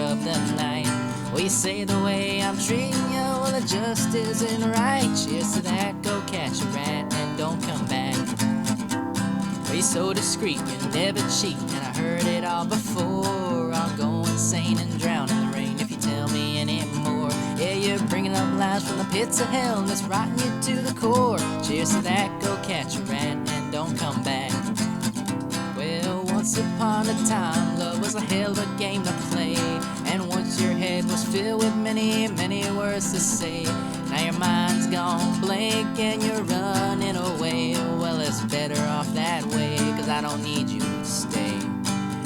of the night. Well, you say the way I'm treating you, well, it just isn't right. Cheers to that, go catch a rat and don't come back. Well, you're so discreet, you never cheat, and I heard it all before. I'll go insane and drown in the rain if you tell me anymore. Yeah, you're bringing up lies from the pits of hell, and it's rotting you to the core. Cheers to that, go catch a rat and don't come back. Well, once upon a time, love was a hell of a game to play, and once your head was filled with many, many words to say. Now your mind's gone blank and you're running away. Well, it's better off that way, 'cause I don't need you to stay.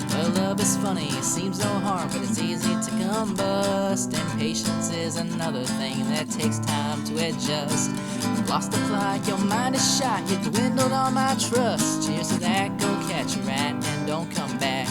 Well, love is funny, it seems no harm, but it's easy to combust, and patience is another thing that takes time to adjust. You've lost the plot, your mind is shot, you dwindled on my trust. Cheers to that, go catch a rat and don't come back.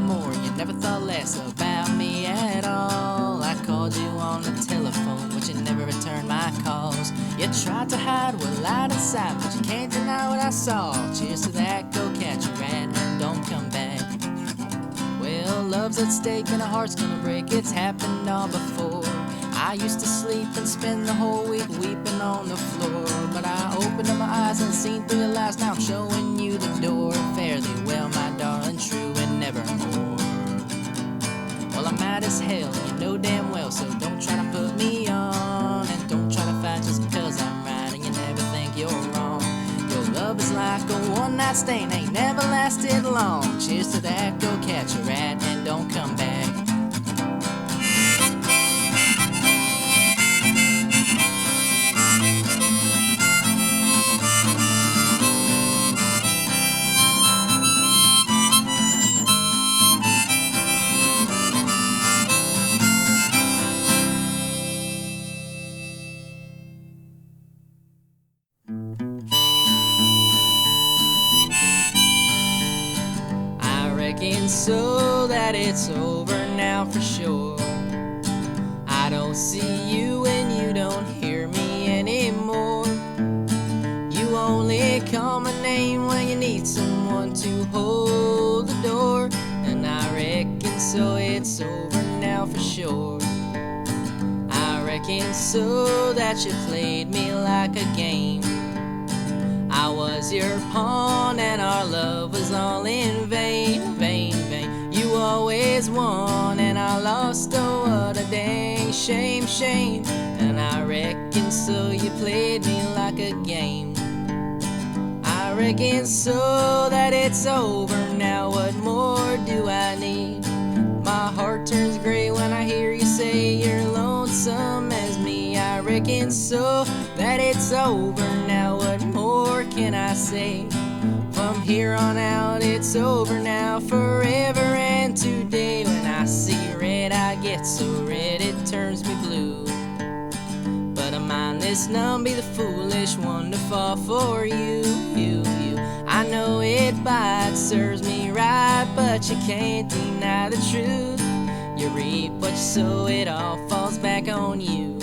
More, you never thought less about me at all. I called you on the telephone, but you never returned my calls. You tried to hide what lied inside, but you can't deny what I saw. Cheers to that, go catch a rat and don't come back. Well, love's at stake and a heart's gonna break, it's happened all before. I used to sleep and spend the whole week weeping on the floor, but I opened up my eyes and seen through your lies. Now I'm showing you the door. Fare thee well, my darling, true and nevermore. Well, I'm mad as hell, you know damn well, so don't try to put me on, and don't try to fight just 'cause I'm right and you never think you're wrong. Your love is like a one-night stand, ain't never lasted long. Cheers to that, go catch a rat and don't come back. So that it's over now for sure. I don't see you and you don't hear me anymore. You only call my name when you need someone to hold the door, and I reckon so it's over now for sure. I reckon so that you played me like a game. I was your pawn and our love was all in vain, vain, vain. You always won and I lost, oh what a dang shame, shame. And I reckon so you played me like a game. I reckon so that it's over now, what more do I need? My heart turns gray when I hear you say you're lonesome as me. I reckon so that it's over now, what more can I say? From here on out it's over now, forever and today. When I see red I get so red it turns me blue. But I'm mindless numb, be the foolish one to fall for you, you. I know it bites, serves me right, but you can't deny the truth. You reap what you sow, it all falls back on you.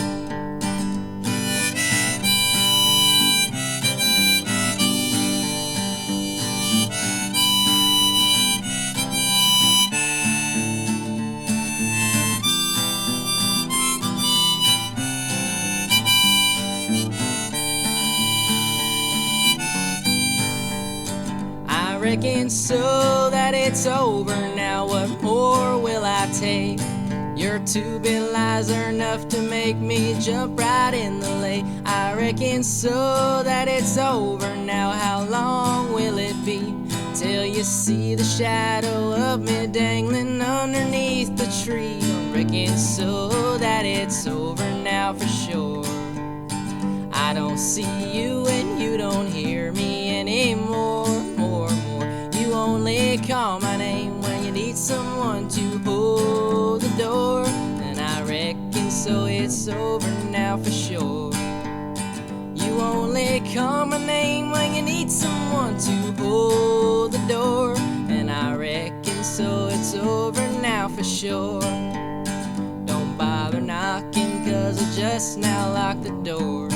I reckon so that it's over now, what more will I take? Your two-bit lies are enough to make me jump right in the lake. I reckon so that it's over now, how long will it be till you see the shadow of me dangling underneath the tree? I reckon so that it's over now for sure. I don't see you and you don't hear me anymore, more. You only call my name when you need someone to hold the door, and I reckon so it's over now for sure. You only call my name when you need someone to hold the door, and I for sure. Don't bother knocking, 'cause I just now locked the door.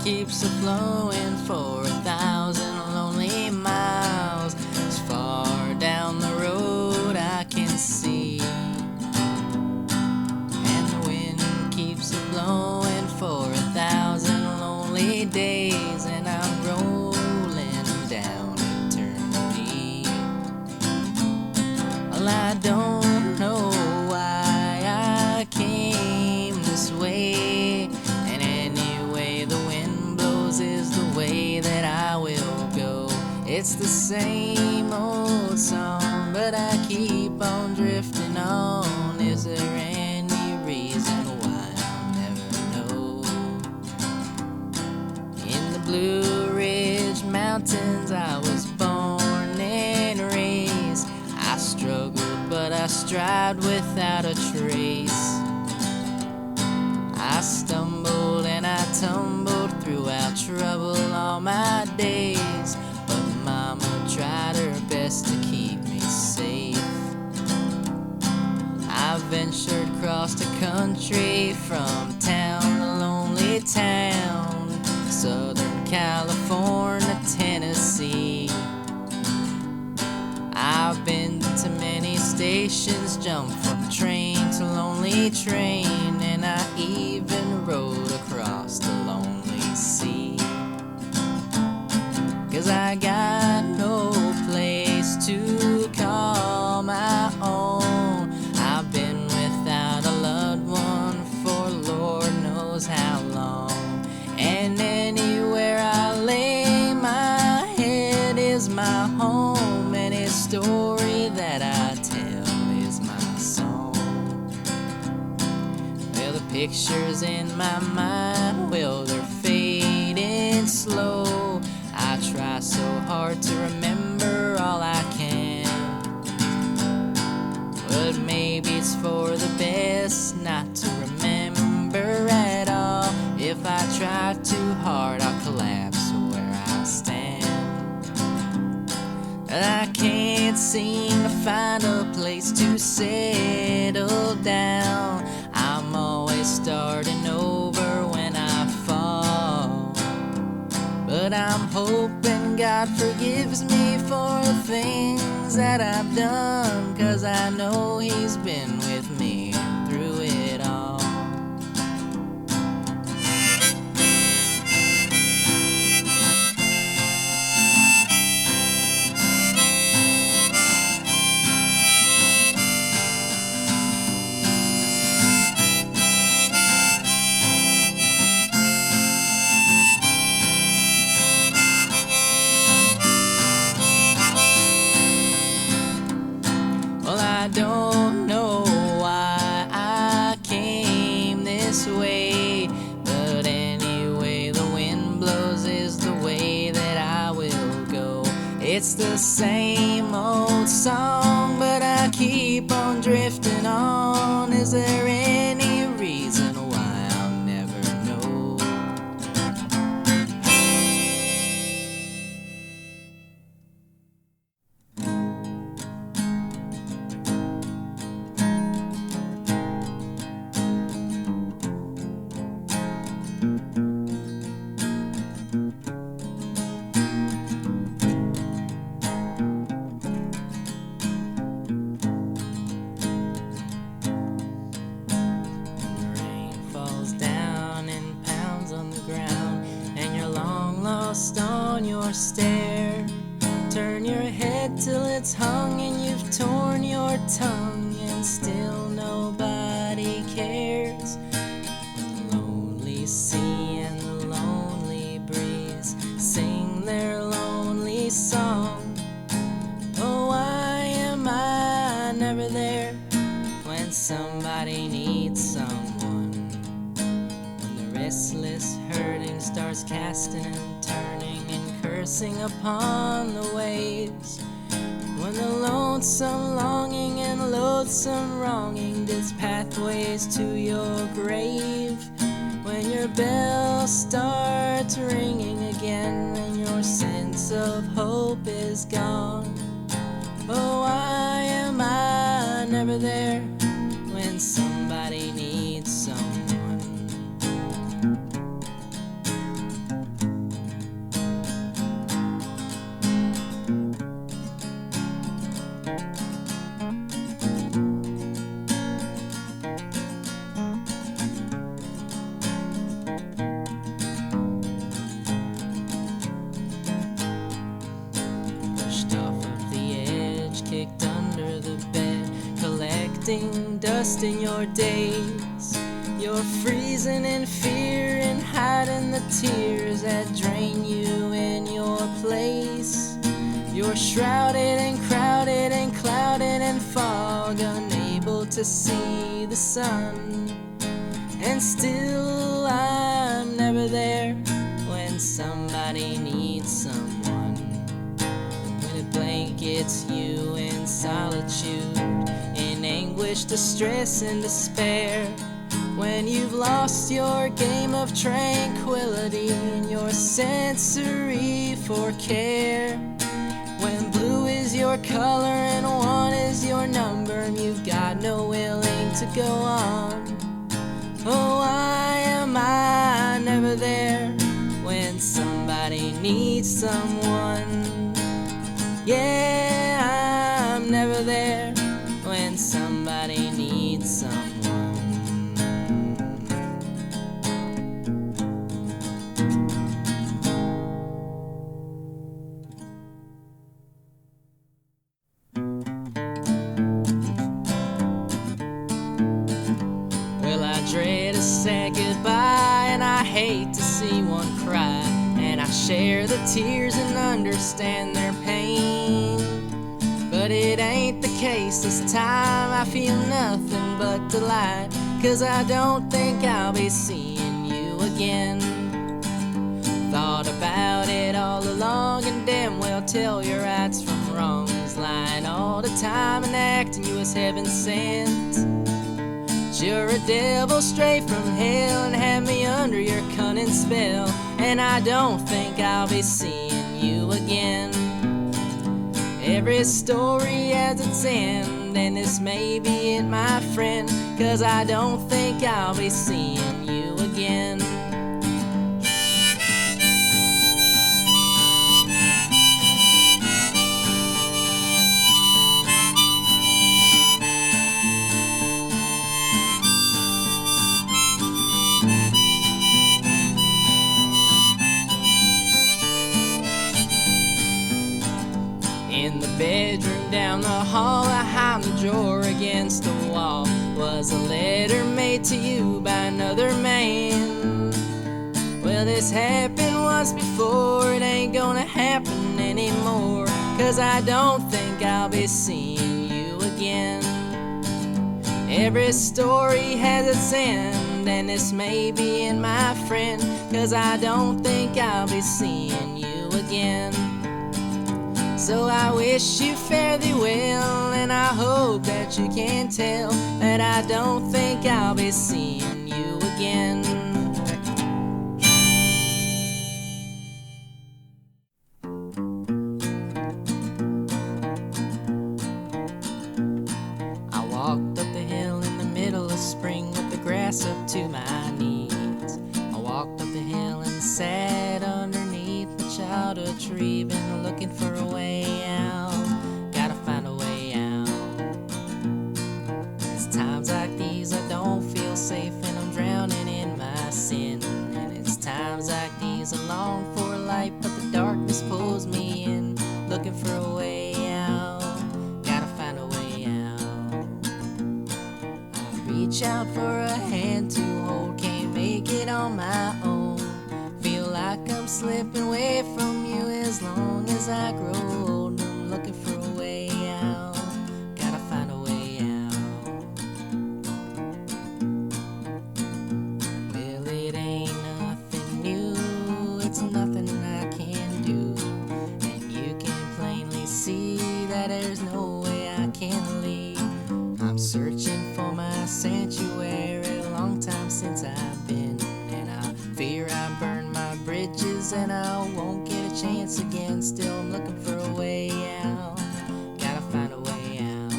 Keeps a flowing for 1,000 lonely miles, as far down the road I can see. And the wind keeps a blowing for 1,000 lonely days, and I'm rolling down eternity. Well, I don't know why I came this way, and anyway the wind is the way that I will go. It's the same old song, but I keep on drifting on. Is there any reason why I'll never know? In the Blue Ridge Mountains I was born and raised. I struggled, but I strived without a trace. I stumbled and I tumbled throughout trouble all my days, but Mama tried her best to keep me safe. I ventured across the country from town to lonely town, Southern California, Tennessee. I've been to many stations, jumped from train to lonely train, and I even rode across the lonely sea. 'Cause I got no place to call my own. I've been without a loved one for Lord knows how long. And anywhere I lay my head is my home. Any story that I tell is my song. Well, the pictures in my mind, well, they're fading slow. I try so hard to remember all I can, but maybe it's for the best not to remember at all. If I try too hard, I'll collapse where I stand. I can't seem to find a place to settle down. I'm always starting over when I fall, but I'm hoping God forgives me for the things that I've done, 'cause I know He's been with me through it all. I don't know why I came this way, but anyway the wind blows is the way that I will go. It's the same old song, but I keep on drifting on. Is there any reason why I'll never know? On your stare, turn your head till it's hung and you've torn your tongue, and still nobody cares. The lonely sea and the lonely breeze sing their lonely song. Oh, why am I never there when somebody needs someone? When the restless hurting starts casting and turning and cursing upon the waves. When the lonesome longing and loathsome wronging digs pathways to your grave. When your bell starts ringing again and your sense of hope is gone. Oh, why am I never there when somebody needs someone? Kicked under the bed, collecting dust in your days. You're freezing in fear and hiding the tears that drain you in your place. You're shrouded and crowded and clouded in fog, unable to see the sun. And still I'm never there when somebody needs someone. Blankets you in solitude, in anguish, distress, and despair. When you've lost your game of tranquility and your sensory for care. When blue is your color and one is your number, and you've got no willing to go on. Oh, why am I never there when somebody needs someone? Yeah, I'm never there when somebody needs someone. Well, I dread a sad goodbye, and I hate to see one cry. And I share the tears and understand their pain. But it ain't the case this time. I feel nothing but delight, 'cause I don't think I'll be seeing you again. Thought about it all along and damn well tell your rights from wrongs. Lying all the time and acting you as heaven sent. You're a devil straight from hell and have me under your cunning spell. And I don't think I'll be seeing you again. Every story has its end, and this may be it, my friend, 'cause I don't think I'll be seeing you again. In the bedroom down the hall, behind the drawer against the wall, was a letter made to you by another man. Well, this happened once before, it ain't gonna happen anymore, 'cause I don't think I'll be seeing you again. Every story has its end, and this may be it, my friend, 'cause I don't think I'll be seeing you again. So I wish you fare thee well, and I hope that you can tell that I don't think I'll be seeing you again. I walked up the hill in the middle of spring with the grass up to my knees. I walked up the hill and sat underneath the childhood tree, been looking for a way out, gotta find a way out. It's times like these I don't feel safe and I'm drowning in my sin. And it's times like these I long for a light, but the darkness pulls me in, looking for a way out, gotta find a way out. I reach out for a hand to hold, can't make it on my own. Feel like I'm slipping away from you as long as I grow old. I'm looking for a way out, gotta find a way out. Well, it ain't leaves and I won't get a chance again. Still I'm looking for a way out, gotta find a way out.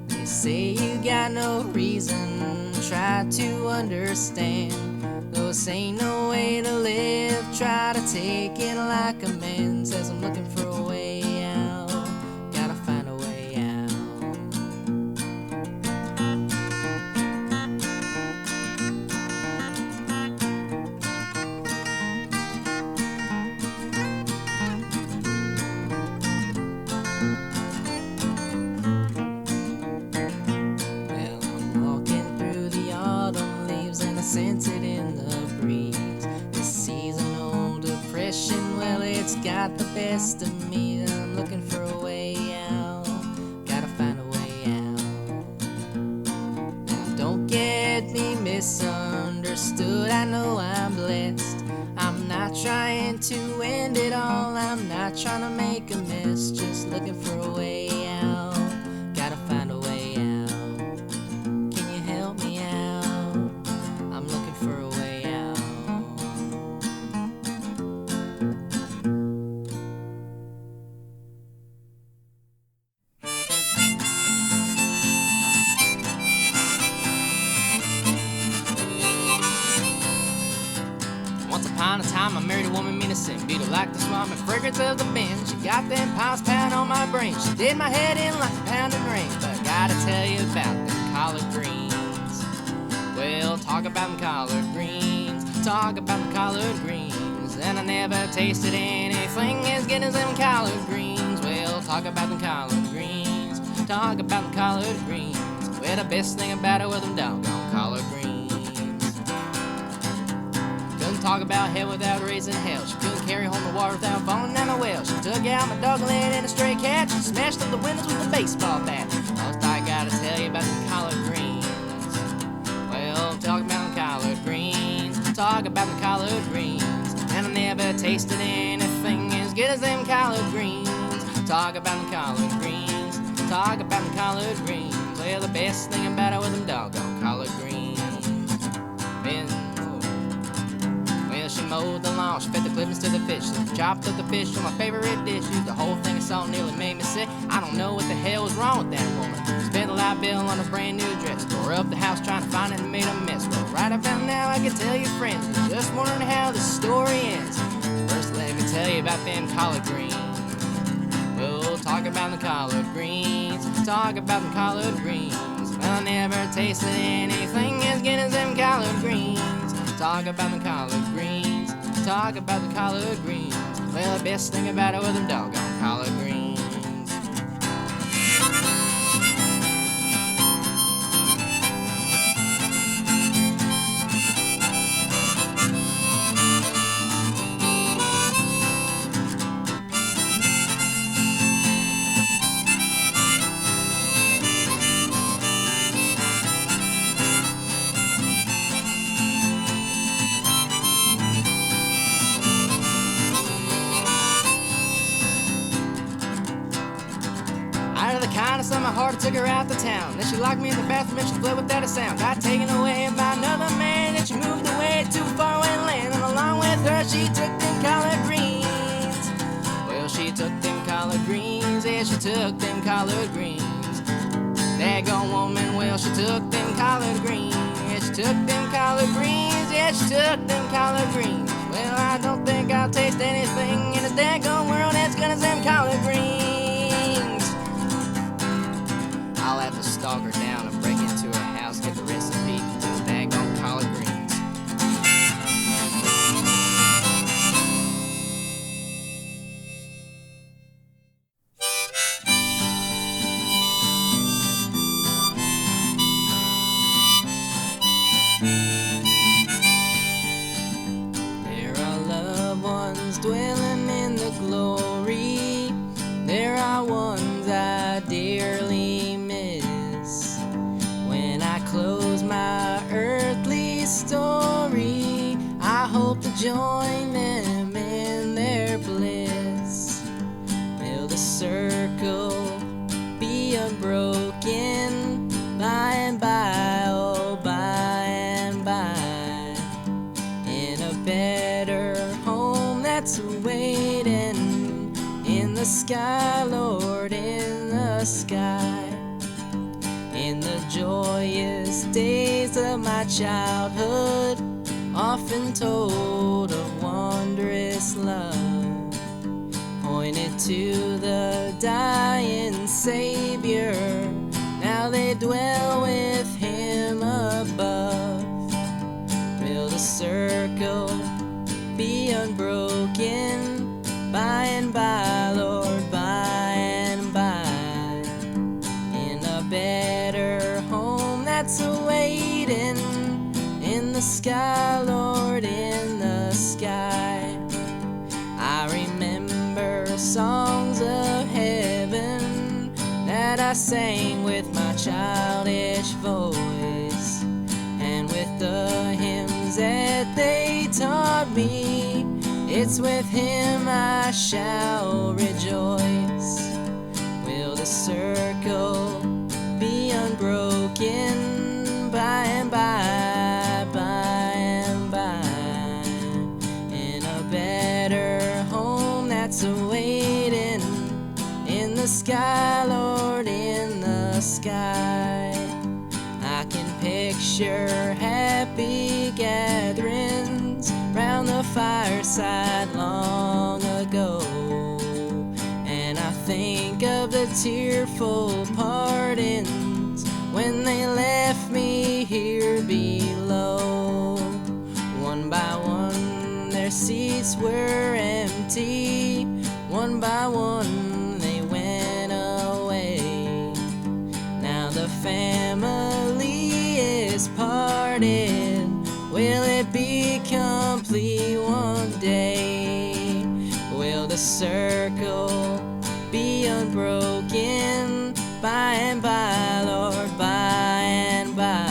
They say you got no reason, try to understand. This ain't no way to live, try to take it like a man. Says I'm looking for a way out, gotta find a way out. Well, I'm walking through the autumn leaves and I sense it in the breeze. This seasonal depression, well, it's got the best of me. I'm looking for a way out, gotta find a way out. Now don't get me misunderstood, I know I'm blessed. I'm not trying to end it all, I'm not trying to make a mess. Just looking for a way out, gotta find a way out. Can you help me out? I'm looking for a way out. Once upon a time, I married a woman mean to sin. Beat her like the swamp and fragrance of the bin. She got them pounds pound on my brain. She did my head in like a pounding rain. But I gotta tell you about them collard greens. Well, talk about them collard greens. Talk about them collard greens. And I never tasted anything as good as them collard greens. Well, talk about them collard greens. Talk about them collard greens. Well, the best thing about it was them doggone collard greens. Couldn't talk about hell without raising hell. She couldn't carry home the water without falling down a well. She took out my dog leg and a stray cat. She smashed up the windows with a baseball bat. Most I gotta tell you about them collard greens. Well, talk about them collard greens. Talk about them collard greens. And I never tasted anything as good as them collard greens. Talk about them collard greens. Talk about them collard greens. Well, the best thing about it was them doggone collard greens. Well, she mowed the lawn, she fed the clippings to the fish. She chopped up the fish on my favorite dish. Used the whole thing of salt, nearly made me sick. I don't know what the hell was wrong with that woman. Spent a light bill on a brand new dress. Tore up the house trying to find it and made a mess. Well, right about now I can tell you friends, just wondering how the story ends. First let me tell you about them collard greens. We'll talk about the collard greens. Talk about the collard greens. Well, I never tasted anything as good as them collard greens. Talk about the collard greens. Talk about the collard greens. Well, the best thing about it was them doggone collard greens. Out of the kindness of my heart, I took her out to town. Then she locked me in the bathroom and she fled without a sound. Got taken away by another man, and she moved away to a faraway land. And along with her, she took them collard greens. Well, she took them collard greens, yeah, she took them collard greens. Daggone woman, well, she took them collard greens. Yeah, she took them collard greens, yeah, she took them collard greens. Well, I don't think I'll taste anything in this daggone world as good as them collard greens. I'll have to stalk her down and break into her house, get the recipe to those daggone collard greens. There are loved ones dwelling in the glory. There are ones I dearly miss. When I close my earthly story, I hope to join them in their bliss. Will the circle be unbroken by and by, oh by and by, in a better the sky, Lord, in the sky. In the joyous days of my childhood, often told of wondrous love, pointed to the dying Savior. Now they dwell with him above. Will the circle be unbroken by and by, Lord, by and by, in a better home that's awaiting in the sky, Lord, in the sky. I remember songs of heaven that I sang with my childish voice, and with the hymns that they taught me, it's with him I shall rejoice. Will the circle be unbroken by and by, by and by, in a better home that's awaiting in the sky, Lord, in the sky. I can picture happy gatherings round the fireside long ago, and I think of the tearful partings when they left me here below. One by one their seats were empty, one by one they went away. Now the family is parted, will it be complete one day? Will the circle be unbroken by and by, Lord, by and by,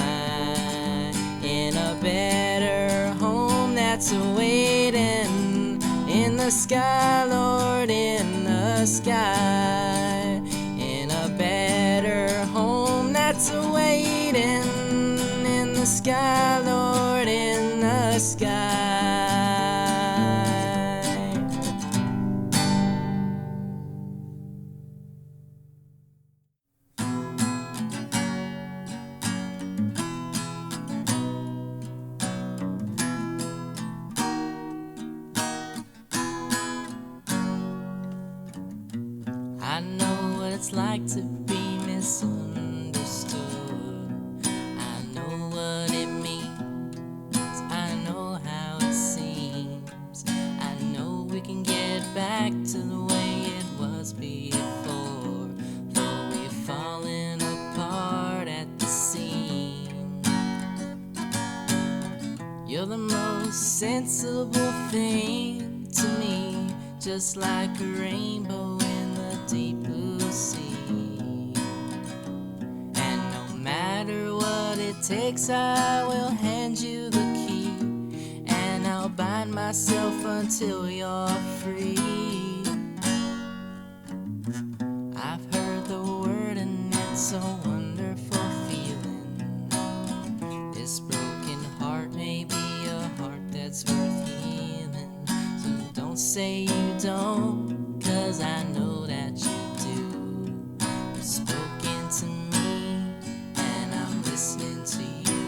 in a better home that's awaiting in the sky, Lord, in the sky, in a better home that's awaiting in the sky, Lord, in the sky. I know what it's like to be misunderstood. I know what it means. I know how it seems. I know we can get back to the way it was before, though we've fallen apart at the seams. You're the most sensible thing to me, just like a rainbow in the deep blue sea. And no matter what it takes, I will hand you the key, and I'll bind myself until you're free. I've heard the word and it's a wonderful feeling. This broken heart may be a heart that's worth healing. So don't say you don't, 'cause I know that you do. You've spoken to me and I'm listening to you.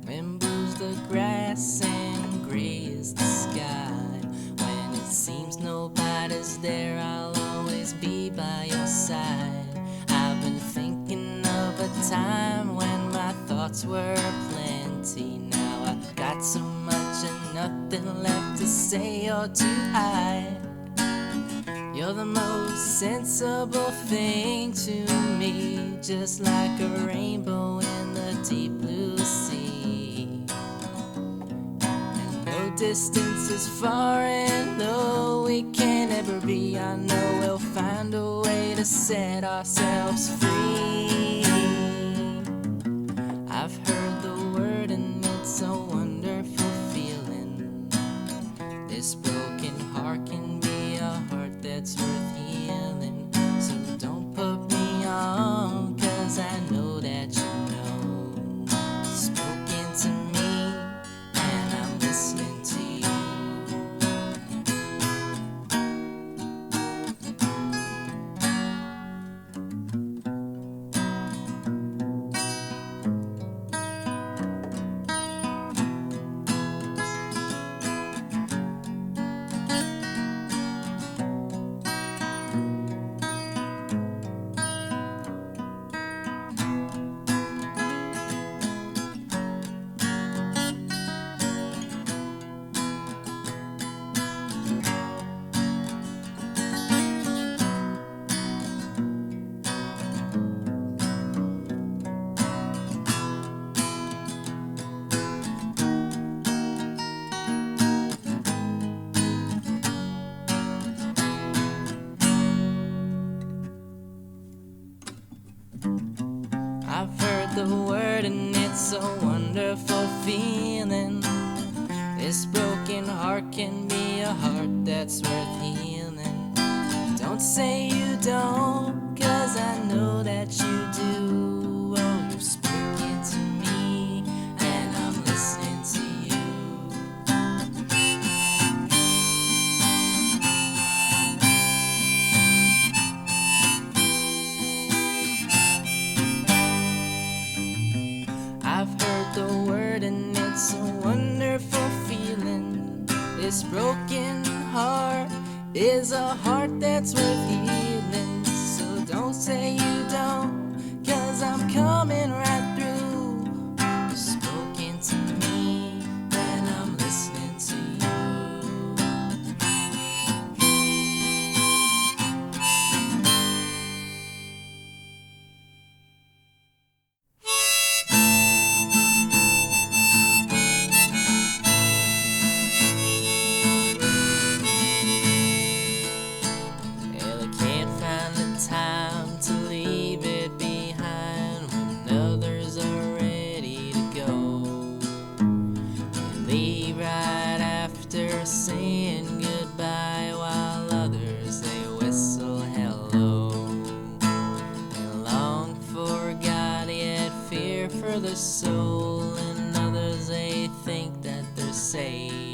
When blue's the grass and gray is the sky, when it seems nobody's there, I'll always be by your side. I've been thinking of a time when my thoughts were plenty. Now I've got so much and nothing left to say or to hide. You're the most sensible thing to me, just like a rainbow in the deep blue sea. And though distance is far and though we can't ever be, I know we'll find a way to set ourselves free. I've heard the word and it's a wonderful feeling. This broken heart can be a heart that's worth healing. So don't put me on, 'cause I know that you know. You've spoken to me I've heard the word and it's a wonderful feeling. This broken heart can be a heart that's worth healing. Don't say you don't, 'cause I know that you do. Oh, you've spoken to me and I'm listening to you. I've heard the word and it's a wonderful feeling. This broken heart is a heart that's worth healing. So don't say you don't, 'cause I'm coming right through. You've spoken to me and I'm listening to you. Well, I can't find the time to leave it behind when others are ready to go. They leave right after saying goodbye, while others they whistle hello. They long for God yet fear for their soul, and others they think that they're saved.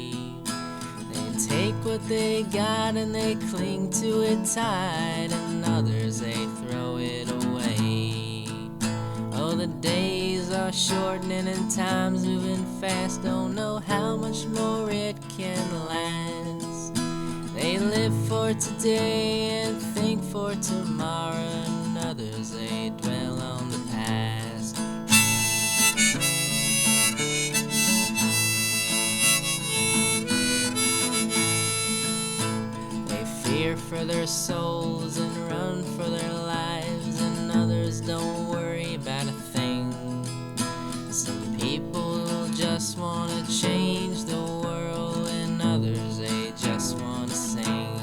They take what they got and they cling to it tight, and others they throw it away. Oh, the days are shortening and time's moving fast. Don't know how much more it can last. They live for today and think for tomorrow, and others they dwell on the past. They fear for their souls and run for their lives, and others don't worry about a thing. Some people just want to change the world, and others they just want to sing.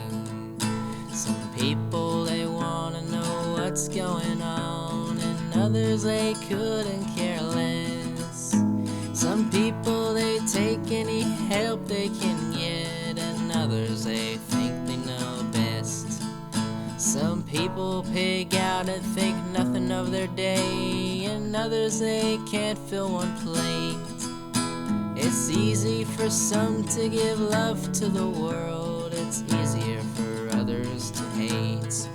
Some people they want to know what's going on, and others they couldn't care less. Some people they take any help they can get, and others they think they know best. Some people pig out and think nothing of their day, and others they can't fill one plate. It's easy for some to give love to the world, it's easier for others to hate.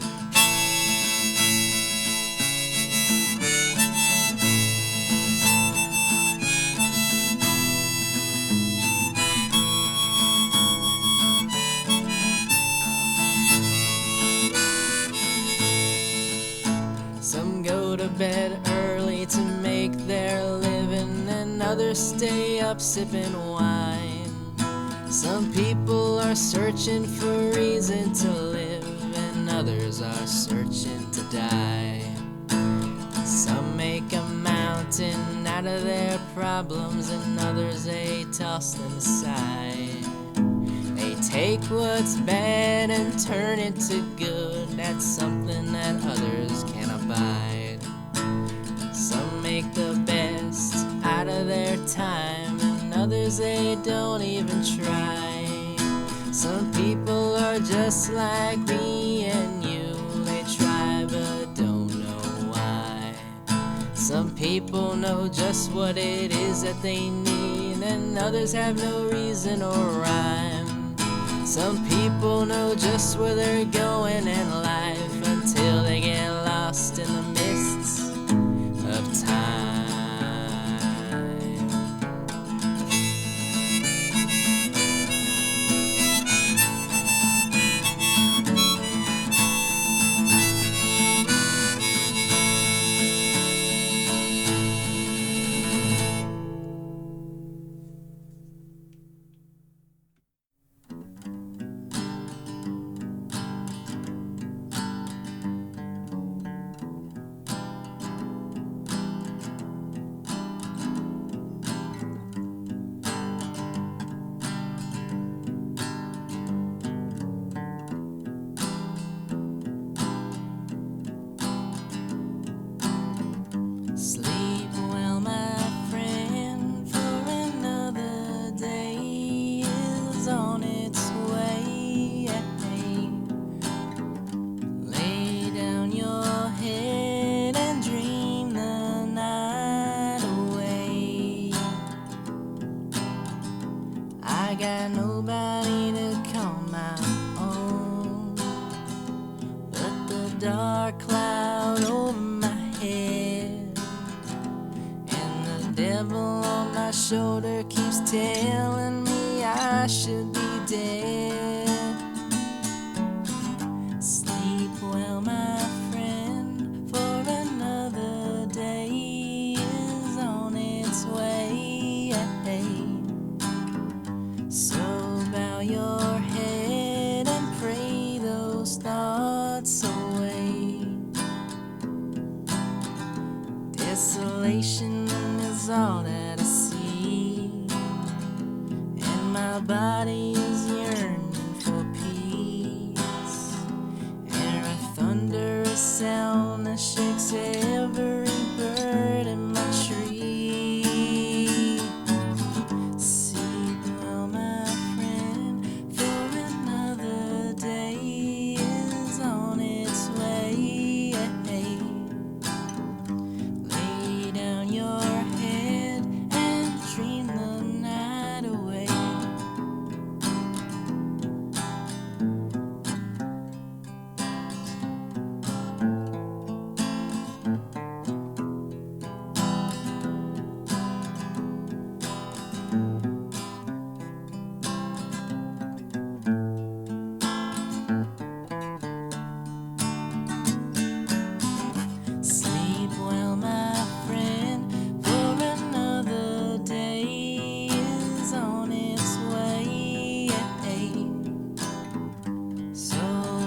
Some go to bed early to make their living, and others stay up sipping wine. Some people are searching for reason to live, and others are searching to die. Some make a mountain out of their problems, and others they toss them aside. They take what's bad and turn it to good. That's something that others can't abide. Some make the best out of their time, and others they don't even try. Some people are just like me and you. They try but don't know why. Some people know just what it is that they need, and others have no reason or rhyme. Some people know just where they're going in life until they get lost in the mists of time. dark cloud over my head, and the devil on my shoulder keeps telling me I should be dead. Sleep well, my friend, for another day is on its way. So bow your head and pray those thoughts away. Desolation is all that I see, and my body is yearning for peace. And a thunderous sound that shakes every bird in my tree. Sleep well, my friend, for another day is on its way. Lay down your head and dream the night away. Sleep well, my friend, for another day is on its way. So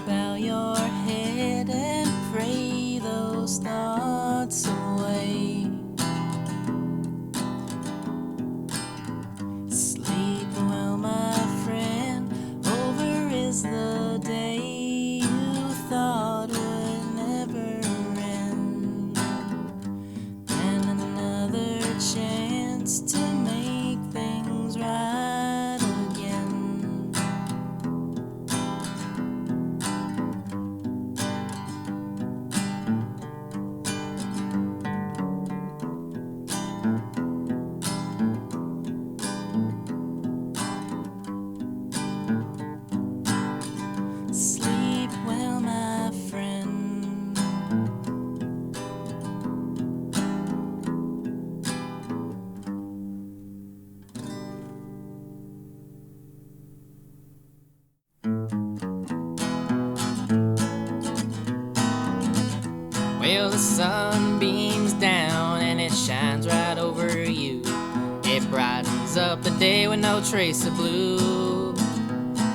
bow your head and pray those thoughts away. Sleep well, my friend, over is the day you thought would never end, and another chance to make things right again. Sleep well, my friend. Well, the sun beams down and it shines right over you. It brightens up the day with no trace of blue.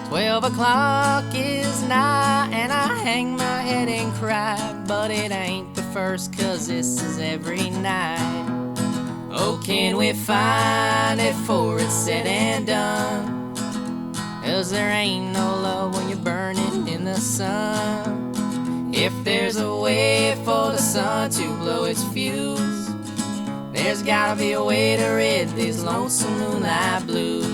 12 o'clock is nigh and I hang my head and cry, but it ain't the first, 'cause this is every night. Oh, can we find it before it's said and done? 'Cause there ain't no love when you're burning in the sun. If there's a way for the sun to blow its fuse, there's gotta be a way to rid these lonesome moonlight blues.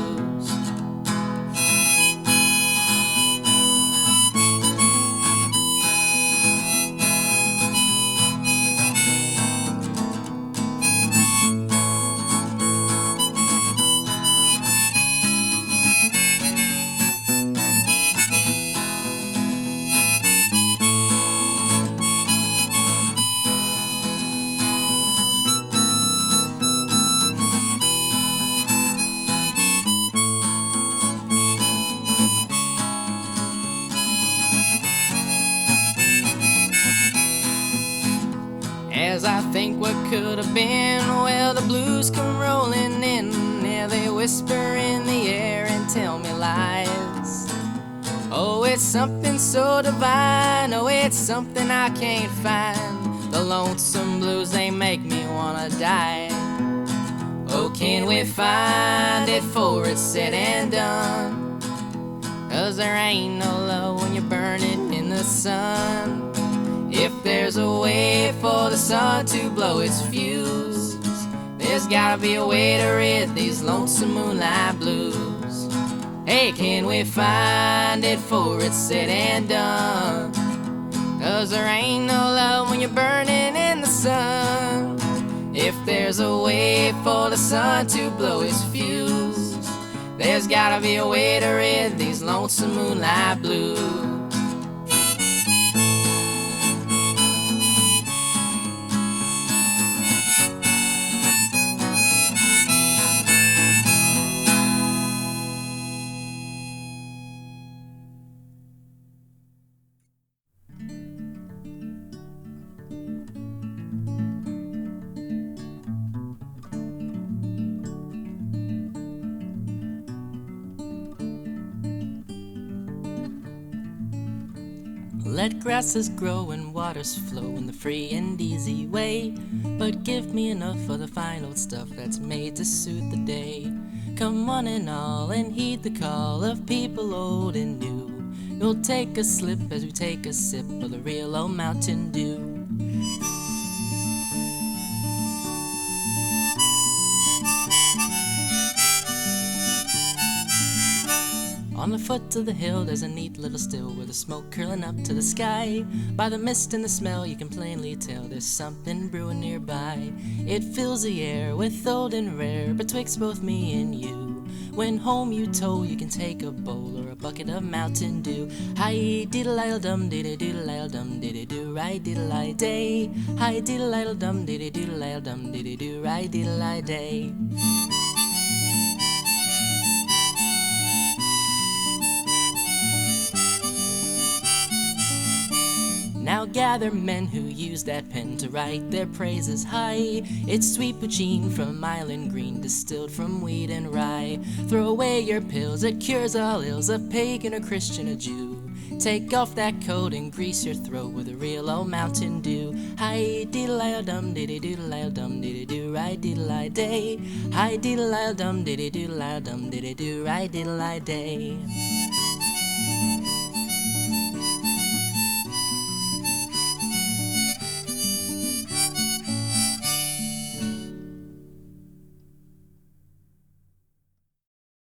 As I think what could have been, well, the blues come rolling in. Yeah, they whisper in the air and tell me lies. Oh, it's something so divine. Oh, it's something I can't find. The lonesome blues, they make me wanna die. Oh, can we find it before it's said and done? 'Cause there ain't no love when you're burning in the sun. If there's a way for the sun to blow its fuse, there's gotta be a way to rid these lonesome moonlight blues. Hey, can we find it before it's said and done? 'Cause there ain't no love when you're burning in the sun. If there's a way for the sun to blow its fuse, there's gotta be a way to rid these lonesome moonlight blues. Let grasses grow and waters flow in the free and easy way, but give me enough of the fine old stuff that's made to suit the day. Come one and all and heed the call of people old and new. You'll take a slip as we take a sip of the real old Mountain Dew. On the foot of the hill there's a neat little still with the smoke curling up to the sky. By the mist and the smell you can plainly tell there's something brewing nearby. It fills the air with old and rare betwixt both me and you. When home you tow you can take a bowl or a bucket of Mountain Dew. Hi diddle dum diddy doodle dum diddy do right diddle day. Hi diddle dum diddy doodle dum diddy do right diddle day. Now gather men who use that pen to write their praises high. It's sweet poutine from Island Green, distilled from wheat and rye. Throw away your pills, it cures all ills, a pagan, a Christian, a Jew. Take off that coat and grease your throat with a real old Mountain Dew. Hi diddle dum diddy doodle dum diddy do right diddle day. Hi diddle dum diddy doodle dum diddy do right diddle day.